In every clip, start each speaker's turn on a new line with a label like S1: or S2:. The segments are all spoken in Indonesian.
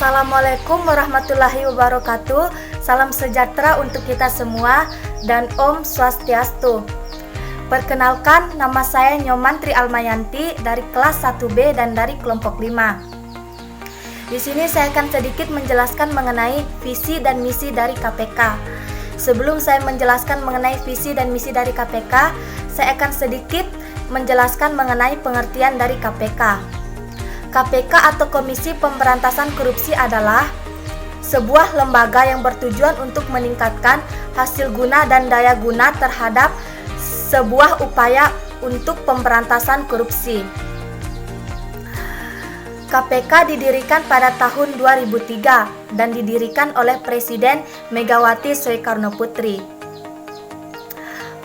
S1: Assalamualaikum warahmatullahi wabarakatuh. Salam sejahtera untuk kita semua dan Om Swastiastu. Perkenalkan, nama saya Nyoman Tri Almayanti dari kelas 1B dan dari kelompok 5. Di sini saya akan sedikit menjelaskan mengenai visi dan misi dari KPK. Sebelum saya menjelaskan mengenai visi dan misi dari KPK, saya akan sedikit menjelaskan mengenai pengertian dari KPK. KPK atau Komisi Pemberantasan Korupsi adalah sebuah lembaga yang bertujuan untuk meningkatkan hasil guna dan daya guna terhadap sebuah upaya untuk pemberantasan korupsi. KPK didirikan pada tahun 2003 dan didirikan oleh Presiden Megawati Soekarnoputri.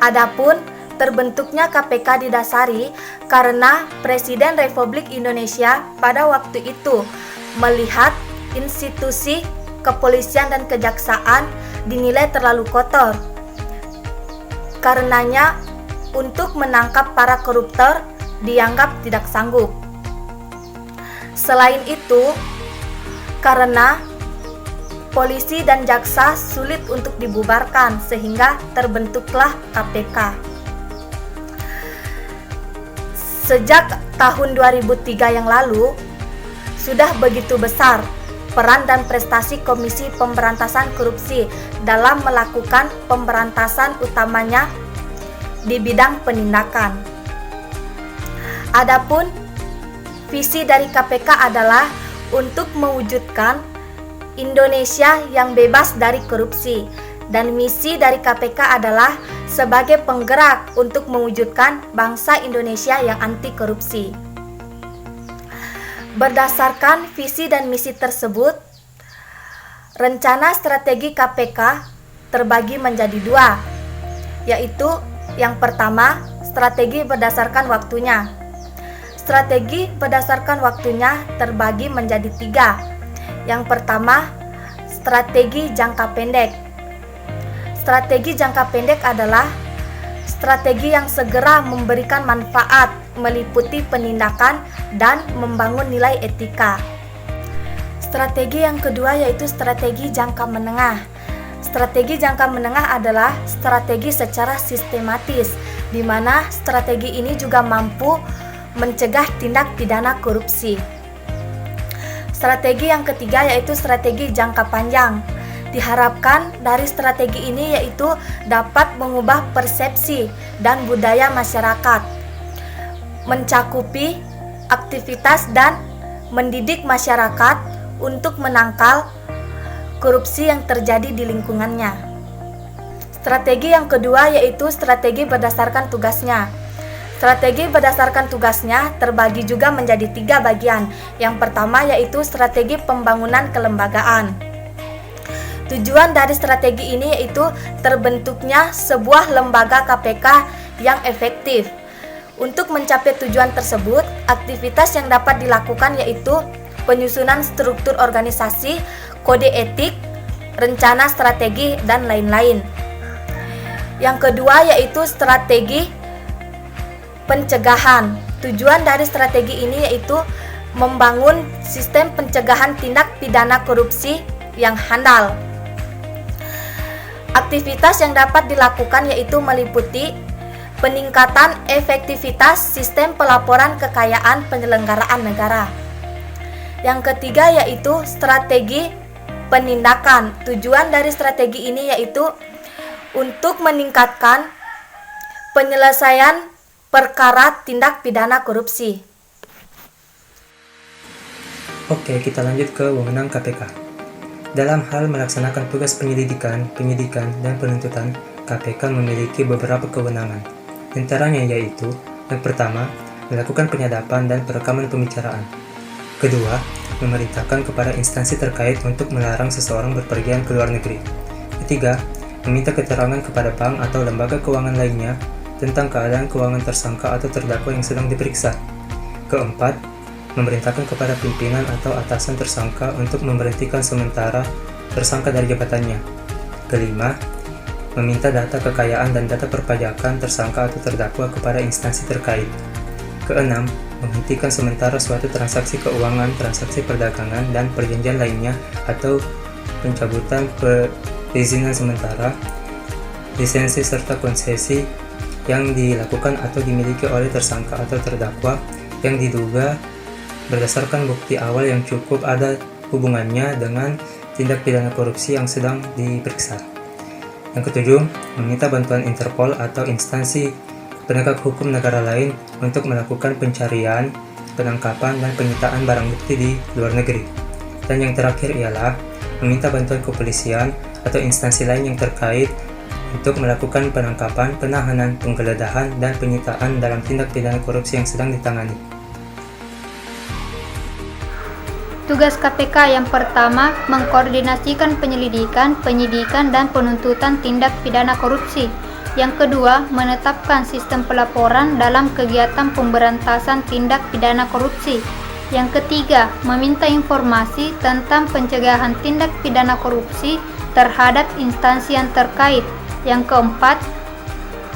S1: Adapun terbentuknya KPK didasari karena Presiden Republik Indonesia pada waktu itu melihat institusi kepolisian dan kejaksaan dinilai terlalu kotor. Karenanya untuk menangkap para koruptor dianggap tidak sanggup. Selain itu, karena polisi dan jaksa sulit untuk dibubarkan sehingga terbentuklah KPK. Sejak tahun 2003 yang lalu, sudah begitu besar peran dan prestasi Komisi Pemberantasan Korupsi dalam melakukan pemberantasan utamanya di bidang penindakan. Adapun visi dari KPK adalah untuk mewujudkan Indonesia yang bebas dari korupsi, dan misi dari KPK adalah sebagai penggerak untuk mewujudkan bangsa Indonesia yang anti korupsi. Berdasarkan visi dan misi tersebut, rencana strategi KPK terbagi menjadi dua, yaitu yang pertama, strategi berdasarkan waktunya. Strategi berdasarkan waktunya terbagi menjadi tiga. Yang pertama, strategi jangka pendek. Strategi jangka pendek adalah strategi yang segera memberikan manfaat, meliputi penindakan dan membangun nilai etika. Strategi yang kedua yaitu strategi jangka menengah. Strategi jangka menengah adalah strategi secara sistematis, di mana strategi ini juga mampu mencegah tindak pidana korupsi. Strategi yang ketiga yaitu strategi jangka panjang. Diharapkan dari strategi ini yaitu dapat mengubah persepsi dan budaya masyarakat, mencakupi aktivitas dan mendidik masyarakat untuk menangkal korupsi yang terjadi di lingkungannya. Strategi yang kedua yaitu strategi berdasarkan tugasnya. Strategi berdasarkan tugasnya terbagi juga menjadi tiga bagian. Yang pertama yaitu strategi pembangunan kelembagaan. Tujuan dari strategi ini yaitu terbentuknya sebuah lembaga KPK yang efektif. Untuk mencapai tujuan tersebut, aktivitas yang dapat dilakukan yaitu penyusunan struktur organisasi, kode etik, rencana strategi, dan lain-lain. Yang kedua yaitu strategi pencegahan. Tujuan dari strategi ini yaitu membangun sistem pencegahan tindak pidana korupsi yang handal. Aktivitas yang dapat dilakukan yaitu meliputi peningkatan efektivitas sistem pelaporan kekayaan penyelenggaraan negara. Yang ketiga yaitu strategi penindakan. Tujuan dari strategi ini yaitu untuk meningkatkan penyelesaian perkara tindak pidana korupsi.
S2: Oke, kita lanjut ke wewenang KPK. Dalam hal melaksanakan tugas penyelidikan, penyidikan, dan penuntutan, KPK memiliki beberapa kewenangan. Antaranya yaitu, yang pertama, melakukan penyadapan dan perekaman pembicaraan. Kedua, memerintahkan kepada instansi terkait untuk melarang seseorang berpergian ke luar negeri. Ketiga, meminta keterangan kepada bank atau lembaga keuangan lainnya tentang keadaan keuangan tersangka atau terdakwa yang sedang diperiksa. Keempat, memerintahkan kepada pimpinan atau atasan tersangka untuk memberhentikan sementara tersangka dari jabatannya. Kelima, meminta data kekayaan dan data perpajakan tersangka atau terdakwa kepada instansi terkait. Keenam, menghentikan sementara suatu transaksi keuangan, transaksi perdagangan, dan perjanjian lainnya, atau pencabutan perizinan sementara, lisensi serta konsesi yang dilakukan atau dimiliki oleh tersangka atau terdakwa yang diduga berdasarkan bukti awal yang cukup ada hubungannya dengan tindak pidana korupsi yang sedang diperiksa. Yang ketujuh, meminta bantuan Interpol atau instansi penegak hukum negara lain untuk melakukan pencarian, penangkapan, dan penyitaan barang bukti di luar negeri. Dan yang terakhir ialah meminta bantuan kepolisian atau instansi lain yang terkait untuk melakukan penangkapan, penahanan, penggeledahan, dan penyitaan dalam tindak pidana korupsi yang sedang ditangani.
S3: Tugas KPK yang pertama, mengkoordinasikan penyelidikan, penyidikan, dan penuntutan tindak pidana korupsi. Yang kedua, menetapkan sistem pelaporan dalam kegiatan pemberantasan tindak pidana korupsi. Yang ketiga, meminta informasi tentang pencegahan tindak pidana korupsi terhadap instansi yang terkait. Yang keempat,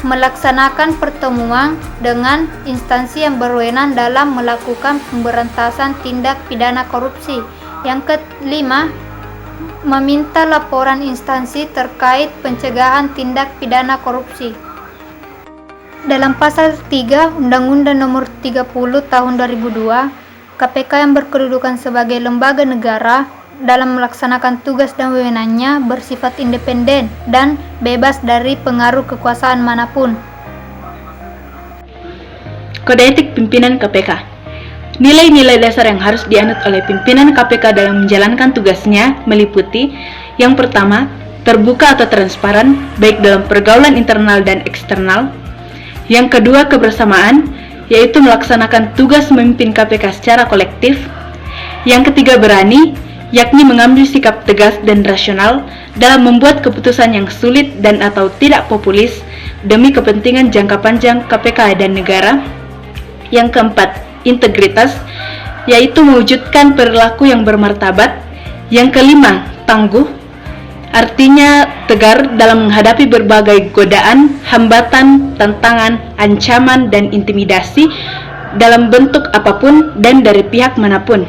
S3: melaksanakan pertemuan dengan instansi yang berwenang dalam melakukan pemberantasan tindak pidana korupsi. Yang kelima, meminta laporan instansi terkait pencegahan tindak pidana korupsi. Dalam pasal 3 Undang-Undang Nomor 30 Tahun 2002, KPK yang berkedudukan sebagai lembaga negara dalam melaksanakan tugas dan wewenangnya bersifat independen dan bebas dari pengaruh kekuasaan manapun.
S4: Kode etik pimpinan KPK. Nilai-nilai dasar yang harus dianut oleh pimpinan KPK dalam menjalankan tugasnya meliputi: yang pertama, terbuka atau transparan, baik dalam pergaulan internal dan eksternal. Yang kedua, kebersamaan, yaitu melaksanakan tugas memimpin KPK secara kolektif. Yang ketiga, berani, yakni mengambil sikap tegas dan rasional dalam membuat keputusan yang sulit dan atau tidak populis demi kepentingan jangka panjang KPK dan negara. Yang keempat, integritas, yaitu mewujudkan perilaku yang bermartabat. Yang kelima, tangguh, artinya tegar dalam menghadapi berbagai godaan, hambatan, tantangan, ancaman, dan intimidasi dalam bentuk apapun dan dari pihak manapun.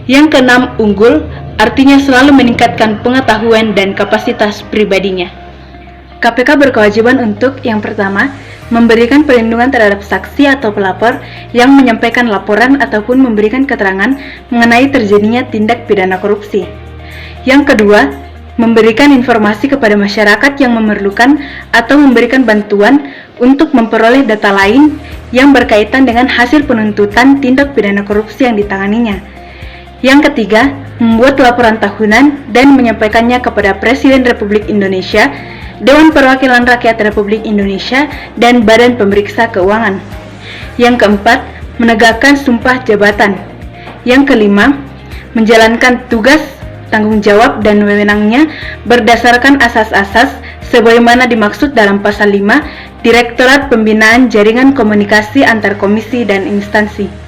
S4: Yang keenam, unggul, artinya selalu meningkatkan pengetahuan dan kapasitas pribadinya. KPK berkewajiban untuk, yang pertama, memberikan perlindungan terhadap saksi atau pelapor yang menyampaikan laporan ataupun memberikan keterangan mengenai terjadinya tindak pidana korupsi. Yang kedua, memberikan informasi kepada masyarakat yang memerlukan atau memberikan bantuan untuk memperoleh data lain yang berkaitan dengan hasil penuntutan tindak pidana korupsi yang ditanganinya. Yang ketiga, membuat laporan tahunan dan menyampaikannya kepada Presiden Republik Indonesia, Dewan Perwakilan Rakyat Republik Indonesia, dan Badan Pemeriksa Keuangan. Yang keempat, menegakkan sumpah jabatan. Yang kelima, menjalankan tugas, tanggung jawab, dan wewenangnya berdasarkan asas-asas sebagaimana dimaksud dalam pasal 5 Direktorat Pembinaan Jaringan Komunikasi Antar Komisi dan Instansi.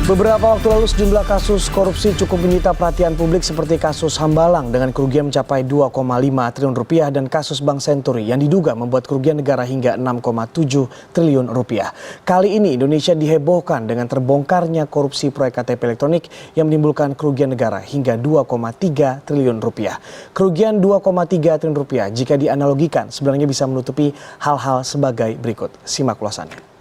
S5: Beberapa waktu lalu sejumlah kasus korupsi cukup menyita perhatian publik seperti kasus Hambalang dengan kerugian mencapai 2,5 triliun rupiah dan kasus Bank Senturi yang diduga membuat kerugian negara hingga 6,7 triliun rupiah. Kali ini Indonesia dihebohkan dengan terbongkarnya korupsi proyek KTP elektronik yang menimbulkan kerugian negara hingga 2,3 triliun rupiah. Kerugian 2,3 triliun rupiah jika dianalogikan sebenarnya bisa menutupi hal-hal sebagai berikut. Simak ulasannya.